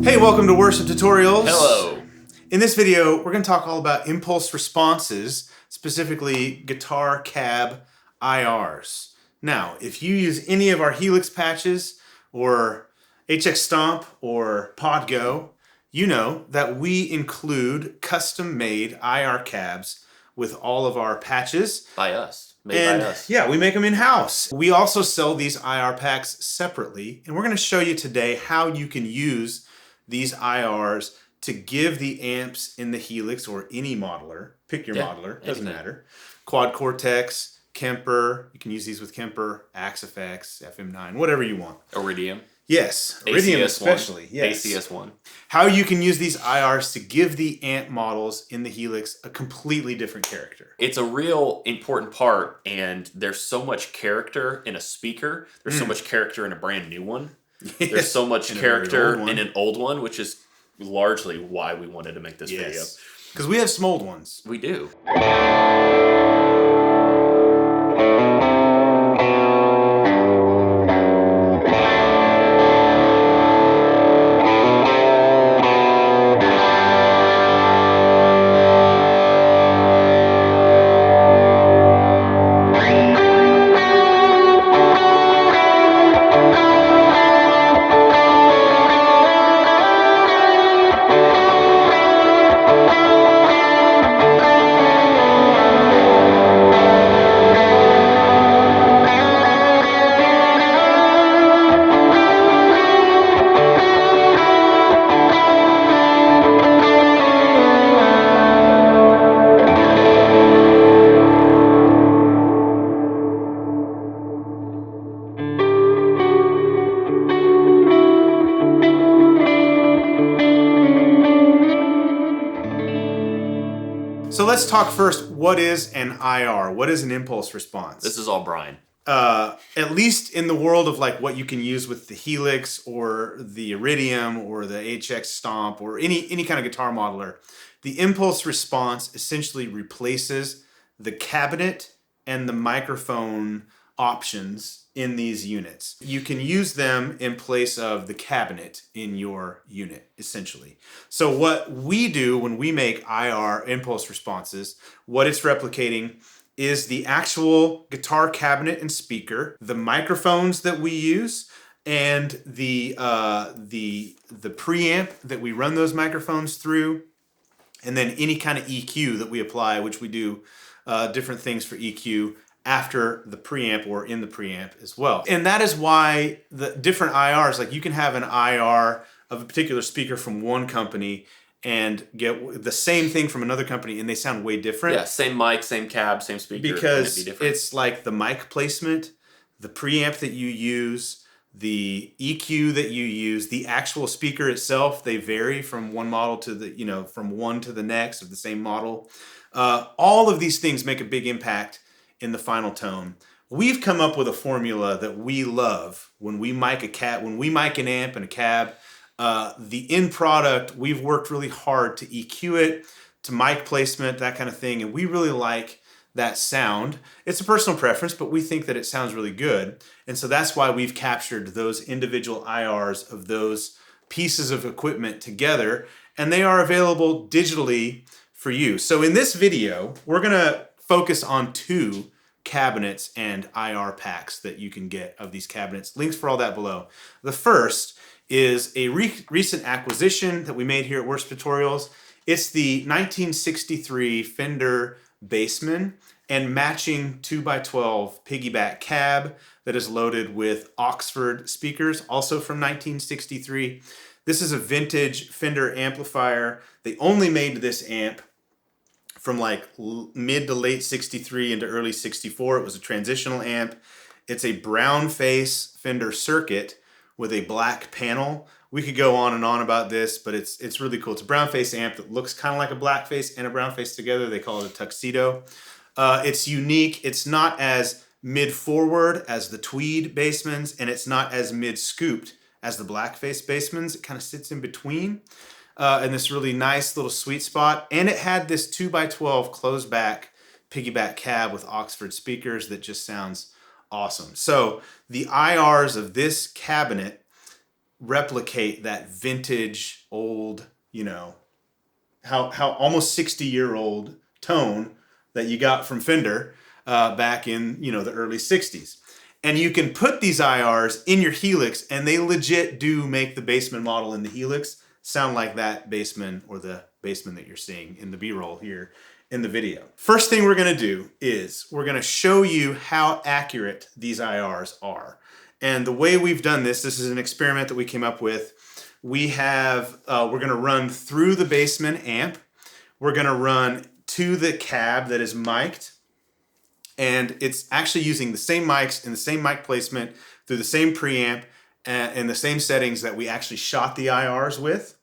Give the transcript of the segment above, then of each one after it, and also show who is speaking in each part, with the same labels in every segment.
Speaker 1: Hey, welcome to Worship Tutorials.
Speaker 2: Hello.
Speaker 1: In this video, we're going to talk all about impulse responses, specifically guitar cab IRs. Now, if you use any of our Helix patches or HX Stomp or Podgo, you know that we include custom-made IR cabs with all of our patches.
Speaker 2: By us. Made by us.
Speaker 1: Yeah, we make them in-house. We also sell these IR packs separately, and we're going to show you today how you can use these IRs to give the amps in the Helix or any modeler, pick your modeler, doesn't matter. Quad Cortex, Kemper, you can use these with Kemper, Axe FX, FM9, whatever you want.
Speaker 2: Iridium.
Speaker 1: Yes, Iridium
Speaker 2: ACS1.
Speaker 1: especially. Yes.
Speaker 2: ACS1.
Speaker 1: How you can use these IRs to give the amp models in the Helix a completely different character.
Speaker 2: It's a real important part, and there's so much character in a speaker. There's so much character in a brand new one.
Speaker 1: Yes.
Speaker 2: There's so much character in an old one, which is largely why we wanted to make this video.
Speaker 1: Because we have some old ones.
Speaker 2: We do.
Speaker 1: So let's talk first, what is an IR? What is an impulse response?
Speaker 2: This is all Brian.
Speaker 1: At least in the world of like what you can use with the Helix or the Iridium or the HX Stomp or any kind of guitar modeler, the impulse response essentially replaces the cabinet and the microphone options in these units. You can use them in place of the cabinet in your unit, essentially. So what we do when we make IR impulse responses, what it's replicating is the actual guitar cabinet and speaker, the microphones that we use, and the preamp that we run those microphones through, and then any kind of EQ that we apply, which we do different things for EQ after the preamp or in the preamp as well. And that is why the different IRs, like you can have an IR of a particular speaker from one company and get the same thing from another company and they sound way different.
Speaker 2: Yeah, same mic, same cab, same speaker.
Speaker 1: Because it's like the mic placement, the preamp that you use, the EQ that you use, the actual speaker itself, they vary from one model to the, from one to the next of the same model. All of these things make a big impact in the final tone. We've come up with a formula that we love when we mic an amp and a cab. The end product, we've worked really hard to EQ it, to mic placement, that kind of thing, and we really like that sound. It's a personal preference, but we think that it sounds really good, and so that's why we've captured those individual IRs of those pieces of equipment together, and they are available digitally for you. So in this video, we're gonna focus on two cabinets and IR packs that you can get of these cabinets. Links for all that below. The first is a recent acquisition that we made here at Worship Tutorials. It's the 1963 Fender Bassman and matching 2x12 piggyback cab that is loaded with Oxford speakers, also from 1963. This is a vintage Fender amplifier. They only made this amp from like mid to late 63 into early 64. It was a transitional amp. It's a brown face Fender circuit with a black panel. We could go on and on about this, but it's really cool. It's a brown face amp that looks kind of like a black face and a brown face together. They call it a tuxedo. It's unique. It's not as mid-forward as the tweed Bassmans, and it's not as mid-scooped as the black face Bassmans. It kind of sits in between. In this really nice little sweet spot. And it had this 2x12 closed back piggyback cab with Oxford speakers that just sounds awesome. So the IRs of this cabinet replicate that vintage old, you know, how almost 60-year-old tone that you got from Fender back in, you know, the early 60s. And you can put these IRs in your Helix, and they legit do make the Bassman model in the Helix sound like that Bassman, or the Bassman that you're seeing in the B-roll here in the video. First thing we're going to do is we're going to show you how accurate these IRs are. And the way we've done this is an experiment that we came up with. We have, we're going to run through the Bassman amp. We're going to run to the cab that is mic'd. And it's actually using the same mics and the same mic placement through the same preamp and the same settings that we actually shot the IRs with.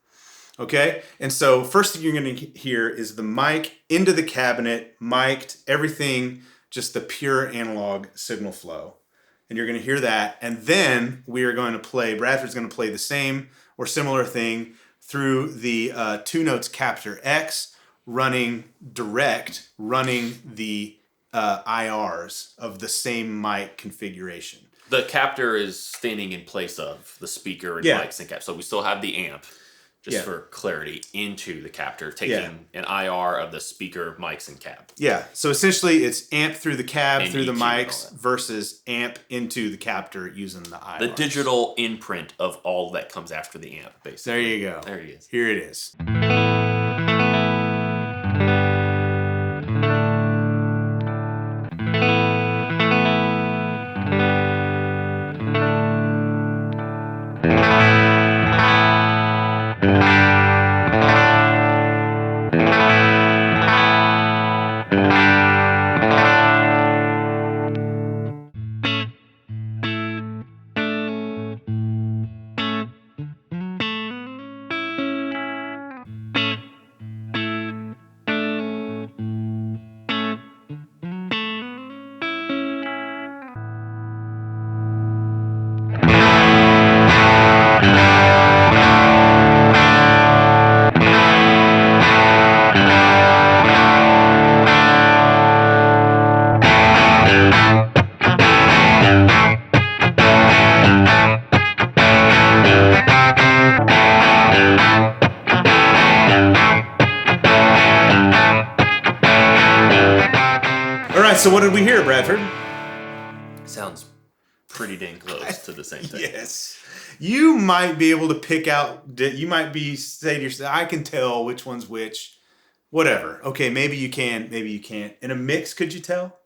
Speaker 1: Okay, and so first thing you're going to hear is the mic into the cabinet, mic'd, everything, just the pure analog signal flow. And you're going to hear that. And then we are going to play, Bradford's going to play the same or similar thing through the Two Notes Captor X, running direct, running the IRs of the same mic configuration.
Speaker 2: The captor is standing in place of the speaker and mics and cap. So we still have the amp, just for clarity, into the captor, taking an IR of the speaker, mics, and cab. Yeah, so essentially it's amp through the cab, and through the mics, versus amp into the captor using the IRs. The digital imprint of all that comes after the amp, basically. There you go. There he is. Here it is. So what did we hear, Bradford? Sounds pretty dang close to the same thing. Yes. You might be able to pick out, you might be say to yourself, I can tell which one's which. Whatever. Okay, maybe you can, maybe you can't. In a mix, could you tell?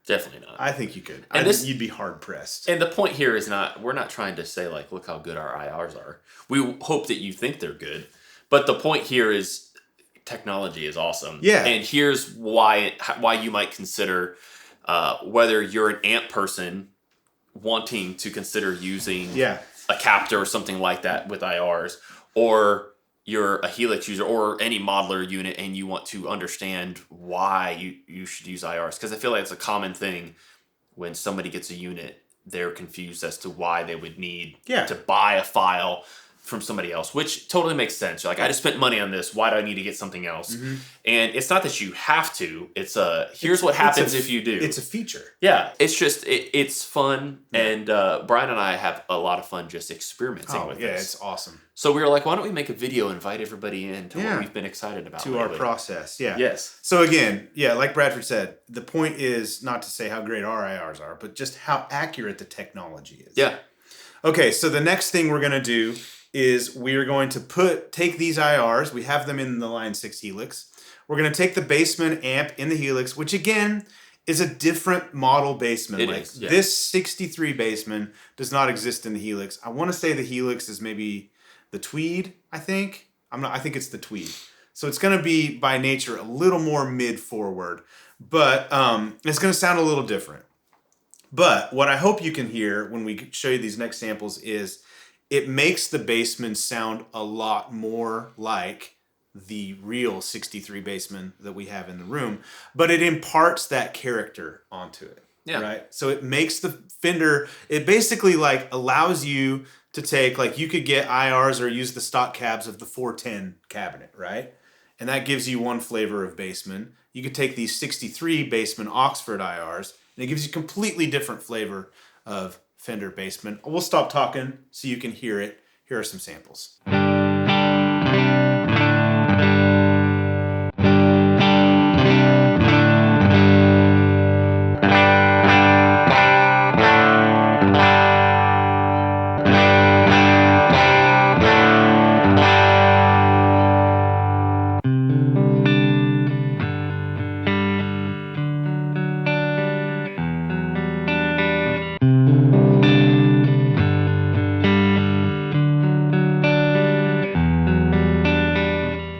Speaker 2: Definitely not. I think you could. And you'd be hard pressed. And the point here is not, we're not trying to say like, look how good our IRs are. We hope that you think they're good. But the point here is, technology is awesome. Yeah. And here's why you might consider whether you're an amp person wanting to consider using a captor or something like that with IRs, or you're a Helix user or any modeler unit and you want to understand why you should use IRs. Because I feel like it's a common thing when somebody gets a unit, they're confused as to why they would need to buy a file from somebody else, which totally makes sense. You're like, I just spent money on this. Why do I need to get something else? Mm-hmm. And it's not that you have to. It's here's what happens if you do. It's a feature. Yeah, it's just it's fun, and Brian and I have a lot of fun just experimenting with this. Yeah, it's awesome. So we were like, why don't we make a video, invite everybody in to what we've been excited about to our process. Yeah. Yes. So again, like Bradford said, the point is not to say how great our IRs are, but just how accurate the technology is. Yeah. Okay, so the next thing we're gonna do is we are going to take these IRs, we have them in the Line 6 Helix. We're going to take the Bassman amp in the Helix, which again is a different model Bassman. It is, yeah. This 63 Bassman does not exist in the Helix. I want to say the Helix is maybe the Tweed, I think. I think it's the Tweed. So it's going to be by nature a little more mid-forward, but it's going to sound a little different. But what I hope you can hear when we show you these next samples is it makes the Bassman sound a lot more like the real 63 Bassman that we have in the room, but it imparts that character onto it. Yeah. Right? So it makes the Fender, it basically like allows you to take, like you could get IRs or use the stock cabs of the 410 cabinet, right? And that gives you one flavor of Bassman. You could take these 63 Bassman Oxford IRs and it gives you a completely different flavor of Fender Bassman. We'll stop talking so you can hear it
Speaker 1: Here are some samples.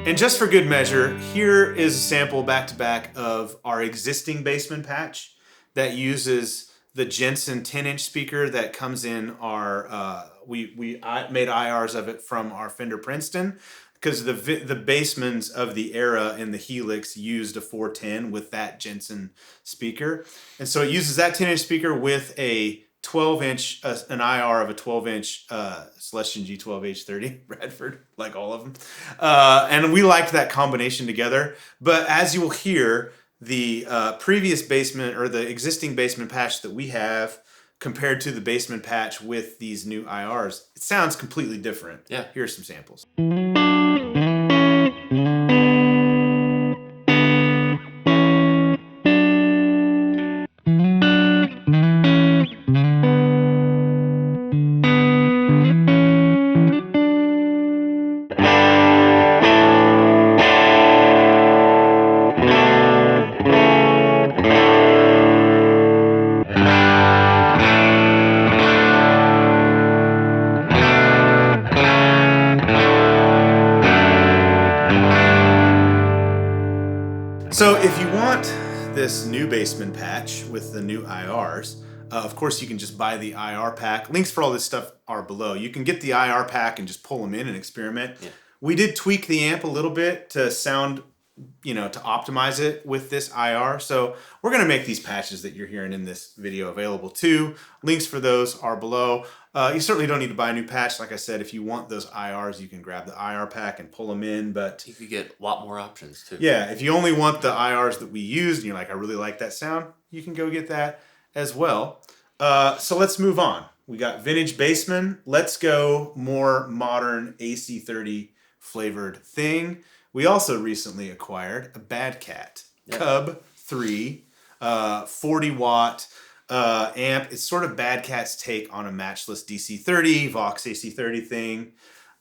Speaker 1: And just for good measure, here is a sample back-to-back of our existing Bassman patch that uses the Jensen 10-inch speaker that comes in our, we made IRs of it from our Fender Princeton, because the Bassmans of the era in the Helix used a 410 with that Jensen speaker. And so it uses that 10-inch speaker with a 12-inch, an IR of a 12-inch Celestion G12H30 Bradford, like all of them. And we liked that combination together. But as you will hear, the previous Bassman, or the existing Bassman patch that we have, compared to the Bassman patch with these new IRs, it sounds completely different.
Speaker 2: Yeah.
Speaker 1: Here's some samples. So if you want this new Bassman patch with the new IRs, of course you can just buy the IR pack. Links for all this stuff are below. You can get the IR pack and just pull them in and experiment. Yeah. We did tweak the amp a little bit to sound, to optimize it with this IR. So we're going to make these patches that you're hearing in this video available too. Links for those are below. You certainly don't need to buy a new patch. Like I said, if you want those IRs, you can grab the IR pack and pull them in. But
Speaker 2: you could get a lot more options too.
Speaker 1: Yeah, if you only want the IRs that we used and you're like, I really like that sound, you can go get that as well. So let's move on. We got vintage Bassman. Let's go more modern AC30 flavored thing. We also recently acquired a Bad Cat Cub III 40 watt amp. It's sort of Bad Cat's take on a Matchless DC30, Vox AC30 thing.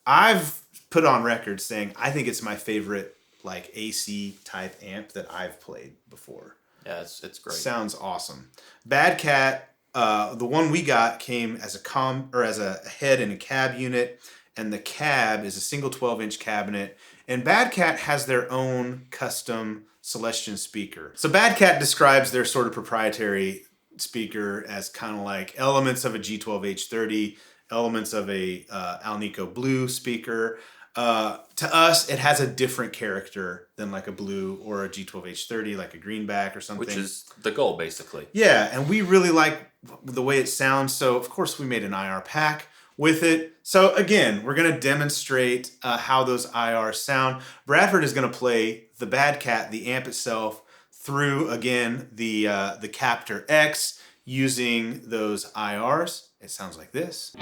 Speaker 1: I've put on record saying I think it's my favorite like AC type amp that I've played before.
Speaker 2: Yeah, it's great.
Speaker 1: Sounds awesome. Bad Cat, the one we got came as a head and a cab unit, and the cab is a single 12-inch cabinet. And Bad Cat has their own custom Celestion speaker. So Bad Cat describes their sort of proprietary speaker as kind of like elements of a G12H30, elements of a Alnico Blue speaker. To us, it has a different character than like a Blue or a G12H30, like a Greenback or something.
Speaker 2: Which is the goal, basically.
Speaker 1: Yeah, and we really like the way it sounds, so of course we made an IR pack with it. So again, we're going to demonstrate how those IRs sound. Bradford is going to play the Bad Cat, the amp itself, through, again, the Captor X using those IRs. It sounds like this.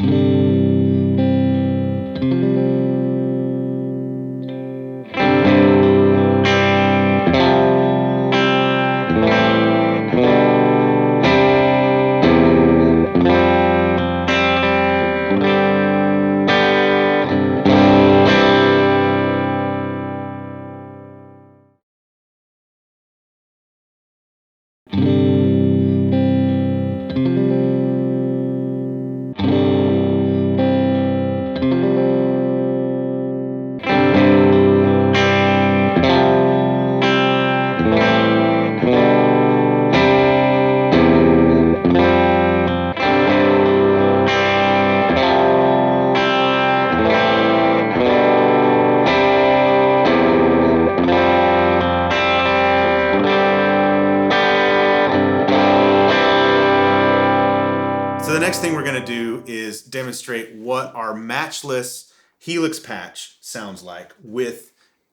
Speaker 1: So the next thing we're going to do is demonstrate what our Matchless Helix patch sounds like with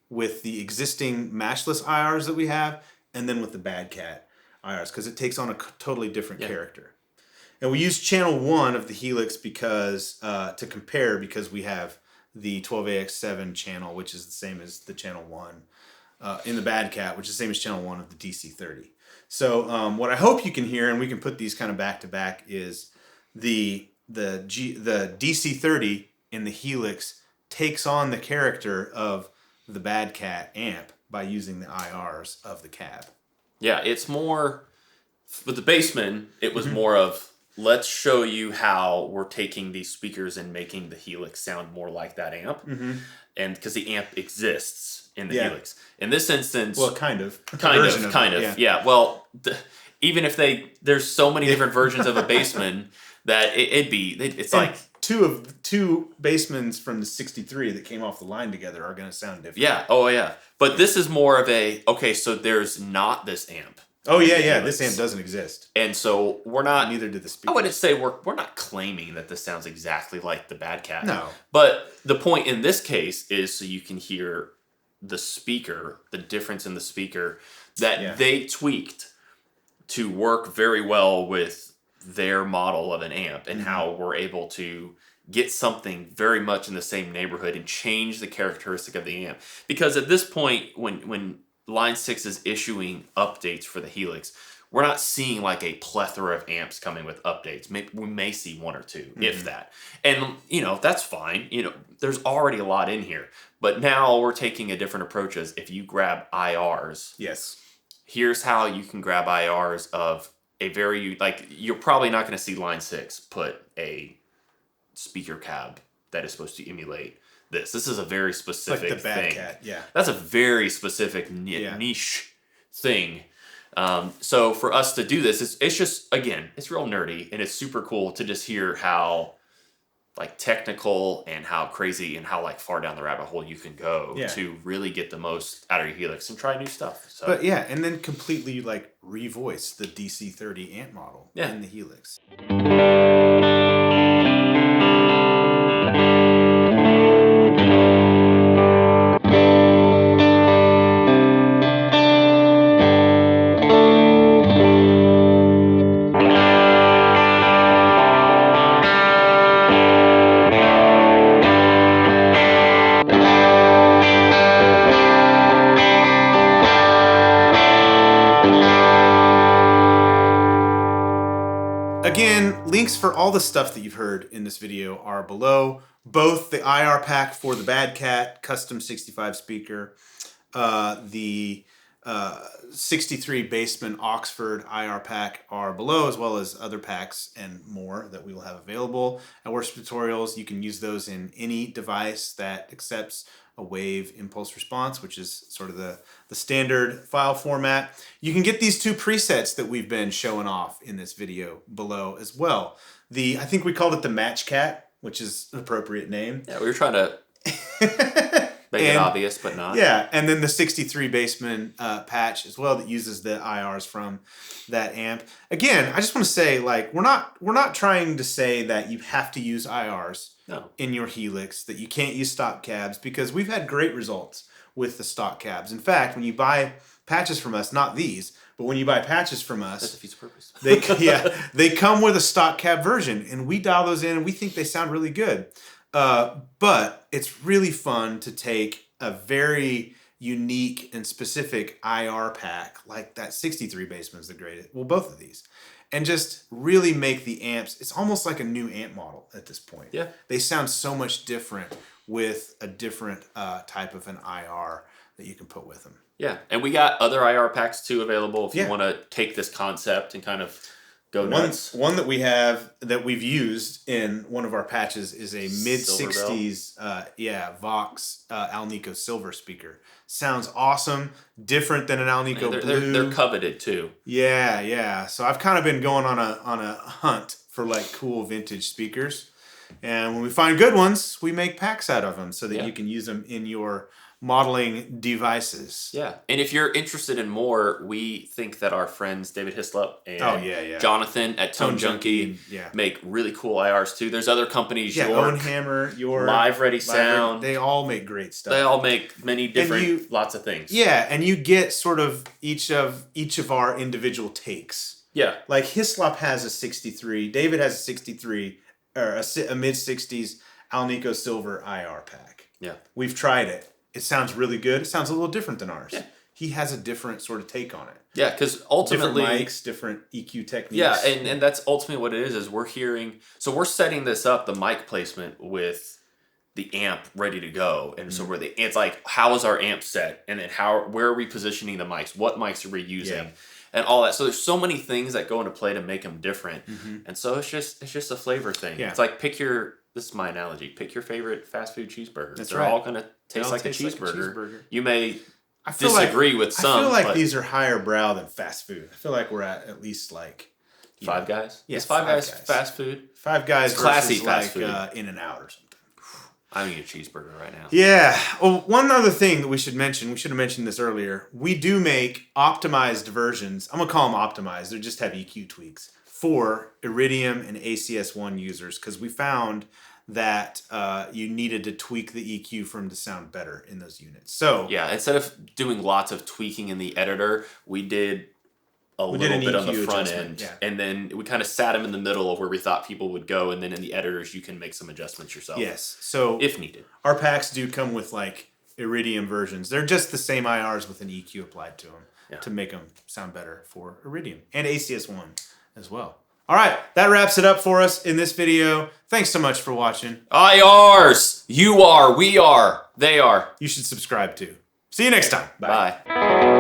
Speaker 1: the existing Matchless IRs that we have, and then with the Bad Cat IRs, because it takes on a totally different character. And we use channel 1 of the Helix because to compare, because we have the 12AX7 channel, which is the same as the channel 1 in the Bad Cat, which is the same as channel 1 of the DC30. So what I hope you can hear, and we can put these kind of back to back, is the DC30 in the Helix takes on the character of the Bad Cat amp by using the IRs of the cab.
Speaker 3: Yeah, it's more, with the Bassman, it was more of, let's show you how we're taking these speakers and making the Helix sound more like that amp. And because the amp exists in the Helix. In this instance...
Speaker 1: Well, kind of.
Speaker 3: Kind of. Yeah. Well, even if there's so many different versions of a Bassman that it's like...
Speaker 1: Two Bassmans from the 63 that came off the line together are going to sound different.
Speaker 3: Yeah. Oh, yeah. But this is more of a, okay, so there's not this amp.
Speaker 1: Oh, yeah. This amp doesn't exist.
Speaker 3: And so we're not...
Speaker 1: Neither do the speakers.
Speaker 3: I wouldn't say we're not claiming that this sounds exactly like the Bad Cat.
Speaker 1: No.
Speaker 3: But the point in this case is so you can hear the speaker, the difference in the speaker that they tweaked to work very well with their model of an amp, and how we're able to get something very much in the same neighborhood and change the characteristic of the amp. Because at this point, when Line 6 is issuing updates for the Helix, we're not seeing like a plethora of amps coming with updates. We may see one or two, if that. And, that's fine. There's already a lot in here. But now we're taking a different approach as if you grab IRs.
Speaker 1: Yes.
Speaker 3: Here's how you can grab IRs of a very, you're probably not going to see Line 6 put a speaker cab that is supposed to emulate this. This is a very specific thing. Like the Bad Cat, yeah. That's a very specific niche thing. So for us to do this, it's just, again, it's real nerdy, and it's super cool to just hear how technical and how crazy and how far down the rabbit hole you can go to really get the most out of your Helix and try new stuff. So.
Speaker 1: But and then completely revoice the DC30 amp model in the Helix. Again, links for all the stuff that you've heard in this video are below. Both the IR pack for the Bad Cat custom 65 speaker, the 63 Bassman Oxford IR pack are below, as well as other packs and more that we will have available at Worship Tutorials. You can use those in any device that accepts a wave impulse response, which is sort of the standard file format. You can get these two presets that we've been showing off in this video below as well. I think we called it the MatchCat, which is an appropriate name.
Speaker 3: Yeah, we were trying to make it obvious, but not.
Speaker 1: Yeah, and then the 63 Bassman patch as well that uses the IRs from that amp. Again, I just want to say, we're not trying to say that you have to use IRs in your Helix, that you can't use stock cabs, because we've had great results with the stock cabs. In fact, when you buy patches from us, not these, but when you buy patches from us,
Speaker 3: that defeats the purpose.
Speaker 1: they come with a stock cab version, and we dial those in, and we think they sound really good. But it's really fun to take a very unique and specific IR pack, like that 63 Bassman's the greatest. Well, both of these. And just really make the amps, it's almost like a new amp model at this point.
Speaker 3: Yeah.
Speaker 1: They sound so much different with a different type of an IR that you can put with them.
Speaker 3: Yeah, and we got other IR packs too available if you want to take this concept and kind of go nuts.
Speaker 1: One that we have that we've used in one of our patches is a mid-60s Vox Alnico silver speaker. Sounds awesome, different than an Alnico blue.
Speaker 3: They're coveted too.
Speaker 1: Yeah. So I've kind of been going on a hunt for cool vintage speakers. And when we find good ones, we make packs out of them so that you can use them in your modeling devices.
Speaker 3: Yeah. And if you're interested in more, we think that our friends David Hislop and Jonathan at Tone Junkie make really cool IRs too. There's other companies,
Speaker 1: Owen Hammer, your
Speaker 3: Live Ready Sound.
Speaker 1: They all make great stuff.
Speaker 3: They all make many different lots of things.
Speaker 1: Yeah, and you get sort of each of our individual takes
Speaker 3: Yeah.
Speaker 1: Like Hislop has a 63, David has a 63, or a mid-60s Alnico Silver IR pack.
Speaker 3: Yeah.
Speaker 1: We've tried it. It sounds really good. It sounds a little different than ours. Yeah. He has a different sort of take on it.
Speaker 3: Yeah, because ultimately...
Speaker 1: Different mics, different EQ techniques.
Speaker 3: Yeah, and that's ultimately what it is we're hearing... So we're setting this up, the mic placement, with the amp ready to go. And so it's like, how is our amp set? And then where are we positioning the mics? What mics are we using? Yeah. And all that. So there's so many things that go into play to make them different. And so it's just a flavor thing. Yeah. It's like this is my analogy, pick your favorite fast food cheeseburger. They're all going to taste like a cheeseburger. You may... disagree with some.
Speaker 1: I feel like these are higher brow than fast food. I feel like we're at least like
Speaker 3: Five Guys. Yes, Five Guys fast food.
Speaker 1: Five Guys
Speaker 3: classy
Speaker 1: fast
Speaker 3: food.
Speaker 1: In-N-Out or something.
Speaker 3: I'm eating a cheeseburger right now.
Speaker 1: Yeah. Well, one other thing that we should mention. We should have mentioned this earlier. We do make optimized versions. I'm gonna call them optimized. They just have EQ tweaks for Iridium and ACS1 users because we found that you needed to tweak the EQ for them to sound better in those units. So
Speaker 3: yeah, instead of doing lots of tweaking in the editor, we did a little bit on the front end, and then we kind of sat them in the middle of where we thought people would go, and then in the editors you can make some adjustments yourself.
Speaker 1: Yes, so
Speaker 3: if needed.
Speaker 1: Our packs do come with like Iridium versions. They're just the same IRs with an EQ applied to them to make them sound better for Iridium and ACS1 as well. All right, that wraps it up for us in this video. Thanks so much for watching.
Speaker 3: IRs! You are, we are, they are.
Speaker 1: You should subscribe too. See you next time.
Speaker 3: Bye.